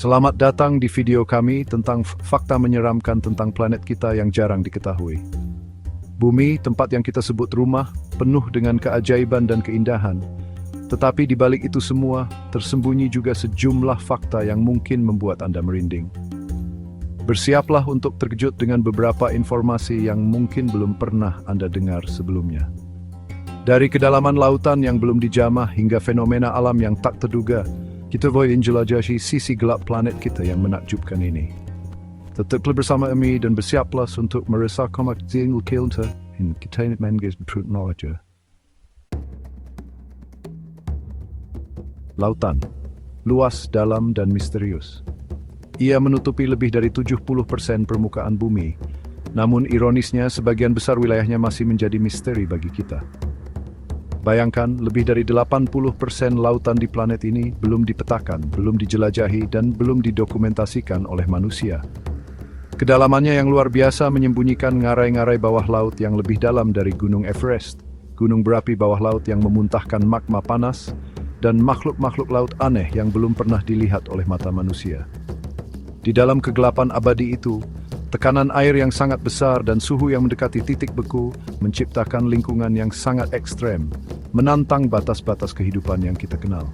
Selamat datang di video kami tentang fakta menyeramkan tentang planet kita yang jarang diketahui. Bumi, tempat yang kita sebut rumah, penuh dengan keajaiban dan keindahan. Tetapi di balik itu semua, tersembunyi juga sejumlah fakta yang mungkin membuat Anda merinding. Bersiaplah untuk terkejut dengan beberapa informasi yang mungkin belum pernah Anda dengar sebelumnya. Dari kedalaman lautan yang belum dijamah hingga fenomena alam yang tak terduga, kita boleh menjelajahi sisi gelap planet kita yang menakjubkan ini. Tetaplah bersama kami dan bersiaplah untuk merasakan makzil kita in kita menggis berteknologi. Lautan, luas, dalam, dan misterius. Ia menutupi lebih dari 70% permukaan bumi, namun ironisnya sebagian besar wilayahnya masih menjadi misteri bagi kita. Bayangkan, lebih dari 80% lautan di planet ini belum dipetakan, belum dijelajahi, dan belum didokumentasikan oleh manusia. Kedalamannya yang luar biasa menyembunyikan ngarai-ngarai bawah laut yang lebih dalam dari Gunung Everest, gunung berapi bawah laut yang memuntahkan magma panas, dan makhluk-makhluk laut aneh yang belum pernah dilihat oleh mata manusia. Di dalam kegelapan abadi itu, tekanan air yang sangat besar dan suhu yang mendekati titik beku menciptakan lingkungan yang sangat ekstrem, menantang batas-batas kehidupan yang kita kenal.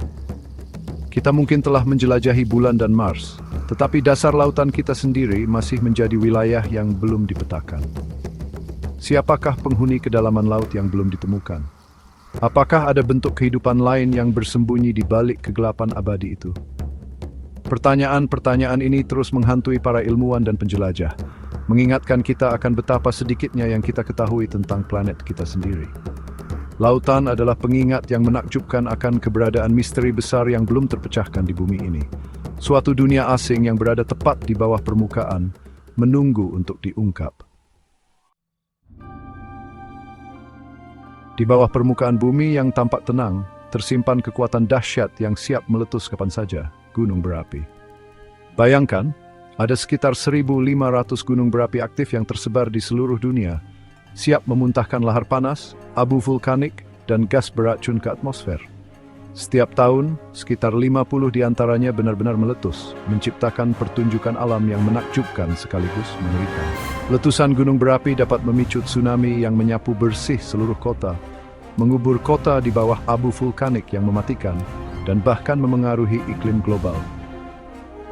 Kita mungkin telah menjelajahi bulan dan Mars, tetapi dasar lautan kita sendiri masih menjadi wilayah yang belum dipetakan. Siapakah penghuni kedalaman laut yang belum ditemukan? Apakah ada bentuk kehidupan lain yang bersembunyi di balik kegelapan abadi itu? Pertanyaan-pertanyaan ini terus menghantui para ilmuwan dan penjelajah, mengingatkan kita akan betapa sedikitnya yang kita ketahui tentang planet kita sendiri. Lautan adalah pengingat yang menakjubkan akan keberadaan misteri besar yang belum terpecahkan di bumi ini. Suatu dunia asing yang berada tepat di bawah permukaan, menunggu untuk diungkap. Di bawah permukaan bumi yang tampak tenang, tersimpan kekuatan dahsyat yang siap meletus kapan saja. Gunung berapi. Bayangkan, ada sekitar 1.500 gunung berapi aktif yang tersebar di seluruh dunia, siap memuntahkan lahar panas, abu vulkanik, dan gas beracun ke atmosfer. Setiap tahun, sekitar 50 di antaranya benar-benar meletus, menciptakan pertunjukan alam yang menakjubkan sekaligus mengerikan. Letusan gunung berapi dapat memicu tsunami yang menyapu bersih seluruh kota, mengubur kota di bawah abu vulkanik yang mematikan, dan bahkan memengaruhi iklim global.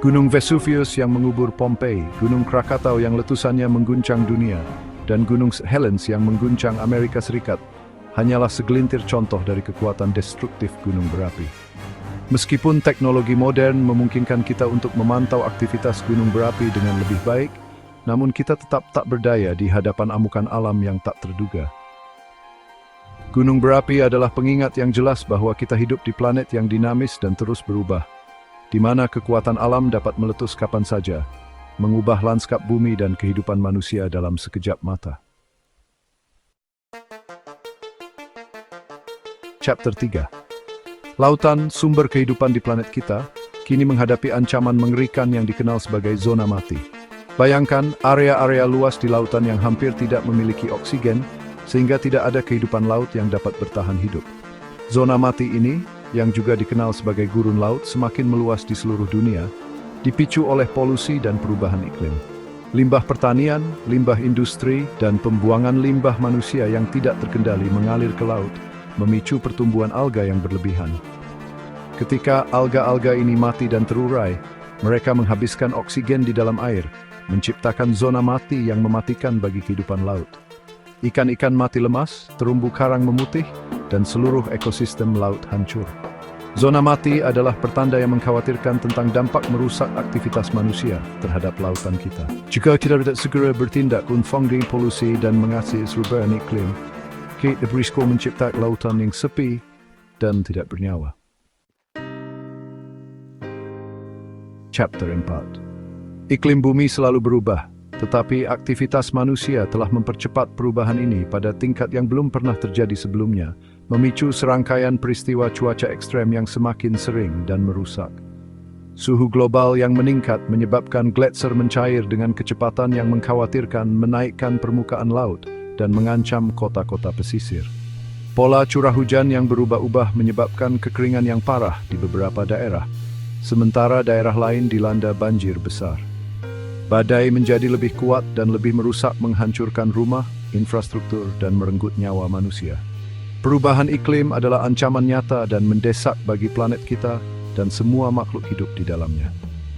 Gunung Vesuvius yang mengubur Pompeii, Gunung Krakatau yang letusannya mengguncang dunia, dan Gunung Helens yang mengguncang Amerika Serikat hanyalah segelintir contoh dari kekuatan destruktif gunung berapi. Meskipun teknologi modern memungkinkan kita untuk memantau aktivitas gunung berapi dengan lebih baik, namun kita tetap tak berdaya di hadapan amukan alam yang tak terduga. Gunung berapi adalah pengingat yang jelas bahwa kita hidup di planet yang dinamis dan terus berubah, di mana kekuatan alam dapat meletus kapan saja, mengubah lanskap bumi dan kehidupan manusia dalam sekejap mata. Chapter 3. Lautan, sumber kehidupan di planet kita, kini menghadapi ancaman mengerikan yang dikenal sebagai zona mati. Bayangkan area-area luas di lautan yang hampir tidak memiliki oksigen, sehingga tidak ada kehidupan laut yang dapat bertahan hidup. Zona mati ini, yang juga dikenal sebagai gurun laut, semakin meluas di seluruh dunia, dipicu oleh polusi dan perubahan iklim. Limbah pertanian, limbah industri, dan pembuangan limbah manusia yang tidak terkendali mengalir ke laut, memicu pertumbuhan alga yang berlebihan. Ketika alga-alga ini mati dan terurai, mereka menghabiskan oksigen di dalam air, menciptakan zona mati yang mematikan bagi kehidupan laut. Ikan-ikan mati lemas, terumbu karang memutih, dan seluruh ekosistem laut hancur. Zona mati adalah pertanda yang mengkhawatirkan tentang dampak merusak aktivitas manusia terhadap lautan kita. Jika kita tidak segera bertindak untuk mengurangi polusi dan mengatasi perubahan iklim, kita berisiko menciptakan lautan yang sepi dan tidak bernyawa. Chapter 4. Iklim bumi selalu berubah, tetapi aktivitas manusia telah mempercepat perubahan ini pada tingkat yang belum pernah terjadi sebelumnya, memicu serangkaian peristiwa cuaca ekstrem yang semakin sering dan merusak. Suhu global yang meningkat menyebabkan gletser mencair dengan kecepatan yang mengkhawatirkan menaikkan permukaan laut dan mengancam kota-kota pesisir. Pola curah hujan yang berubah-ubah menyebabkan kekeringan yang parah di beberapa daerah, sementara daerah lain dilanda banjir besar. Badai menjadi lebih kuat dan lebih merusak, menghancurkan rumah, infrastruktur, dan merenggut nyawa manusia. Perubahan iklim adalah ancaman nyata dan mendesak bagi planet kita dan semua makhluk hidup di dalamnya.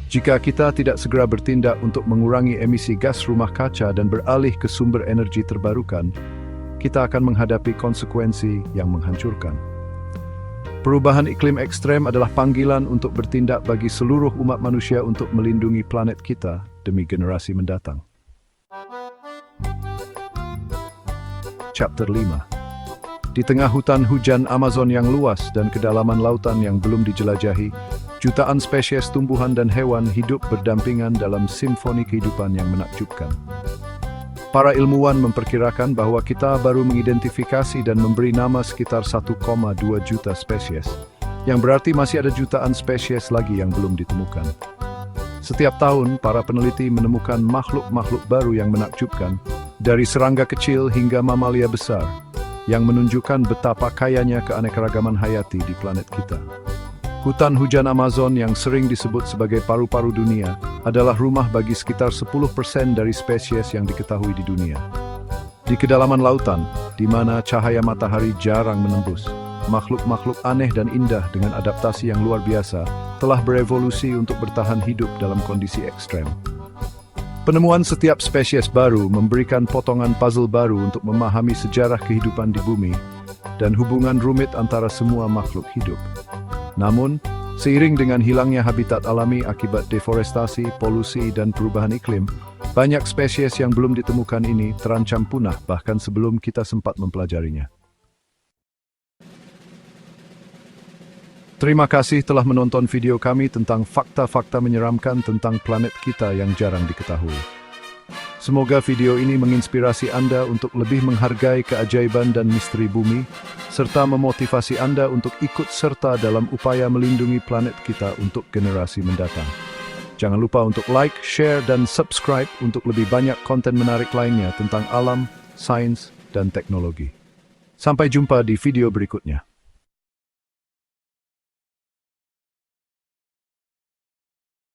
Jika kita tidak segera bertindak untuk mengurangi emisi gas rumah kaca dan beralih ke sumber energi terbarukan, kita akan menghadapi konsekuensi yang menghancurkan. Perubahan iklim ekstrem adalah panggilan untuk bertindak bagi seluruh umat manusia untuk melindungi planet kita demi generasi mendatang. Chapter 5. Di tengah hutan hujan Amazon yang luas dan kedalaman lautan yang belum dijelajahi, jutaan spesies tumbuhan dan hewan hidup berdampingan dalam simfoni kehidupan yang menakjubkan. Para ilmuwan memperkirakan bahwa kita baru mengidentifikasi dan memberi nama sekitar 1,2 juta spesies, yang berarti masih ada jutaan spesies lagi yang belum ditemukan. Setiap tahun, para peneliti menemukan makhluk-makhluk baru yang menakjubkan, dari serangga kecil hingga mamalia besar, yang menunjukkan betapa kayanya keanekaragaman hayati di planet kita. Hutan hujan Amazon yang sering disebut sebagai paru-paru dunia adalah rumah bagi sekitar 10% dari spesies yang diketahui di dunia. Di kedalaman lautan, di mana cahaya matahari jarang menembus, makhluk-makhluk aneh dan indah dengan adaptasi yang luar biasa telah berevolusi untuk bertahan hidup dalam kondisi ekstrem. Penemuan setiap spesies baru memberikan potongan puzzle baru untuk memahami sejarah kehidupan di bumi dan hubungan rumit antara semua makhluk hidup. Namun, seiring dengan hilangnya habitat alami akibat deforestasi, polusi, dan perubahan iklim, banyak spesies yang belum ditemukan ini terancam punah bahkan sebelum kita sempat mempelajarinya. Terima kasih telah menonton video kami tentang fakta-fakta menyeramkan tentang planet kita yang jarang diketahui. Semoga video ini menginspirasi Anda untuk lebih menghargai keajaiban dan misteri bumi, serta memotivasi Anda untuk ikut serta dalam upaya melindungi planet kita untuk generasi mendatang. Jangan lupa untuk like, share, dan subscribe untuk lebih banyak konten menarik lainnya tentang alam, sains, dan teknologi. Sampai jumpa di video berikutnya.